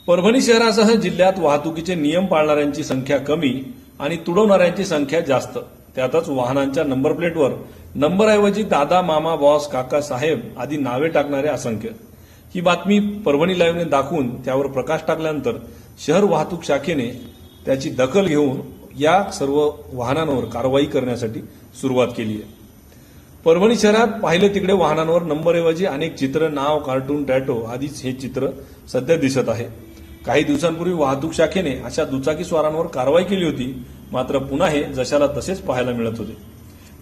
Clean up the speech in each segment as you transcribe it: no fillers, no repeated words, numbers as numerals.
परभणी शहरासह जिल्ह्यात वाहतुकीचे नियम पाळणाऱ्यांची संख्या कमी आणि तुडवणाऱ्यांची संख्या जास्त. त्यातच वाहनांच्या नंबर प्लेटवर नंबरऐवजी दादा, मामा, बॉस, काका, साहेब आदी नावे टाकणारे असंख्य. ही बातमी परभणी लाईव्हने दाखवून त्यावर प्रकाश टाकल्यानंतर शहर वाहतूक शाखेने त्याची दखल घेऊन या सर्व वाहनांवर कारवाई करण्यासाठी सुरुवात केली आहे. परभणी शहरात पाहिलं तिकडे वाहनांवर नंबरऐवजी अनेक चित्र, नाव, कार्टून, टॅटो आदीच हे चित्र सध्या दिसत आहे. काही दिवसांपूर्वी वाहतूक शाखेने अशा दुचाकी स्वारांवर कारवाई केली होती, मात्र पुन्हा हे जशाला तसेच पाहायला मिळत होते.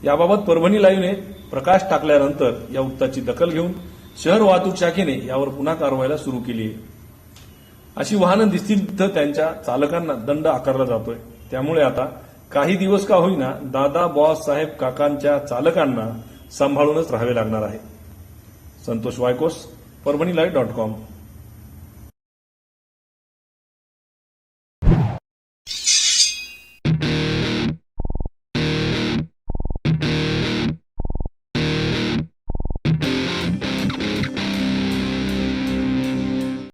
याबाबत परभणी लाईव्हने प्रकाश टाकल्यानंतर या वृत्ताची दखल घेऊन शहर वाहतूक शाखेने यावर पुन्हा कारवाईला सुरू केली आहे. अशी वाहनं दिसतील तिथं त्यांच्या चालकांना दंड आकारला जातोय. त्यामुळे आता काही दिवस का होईना दादा, बॉस, साहेब, काकांच्या चालकांना सांभाळूनच राहावे लागणार आहे. संतोष वायकोस, परभणीलाईव्ह.com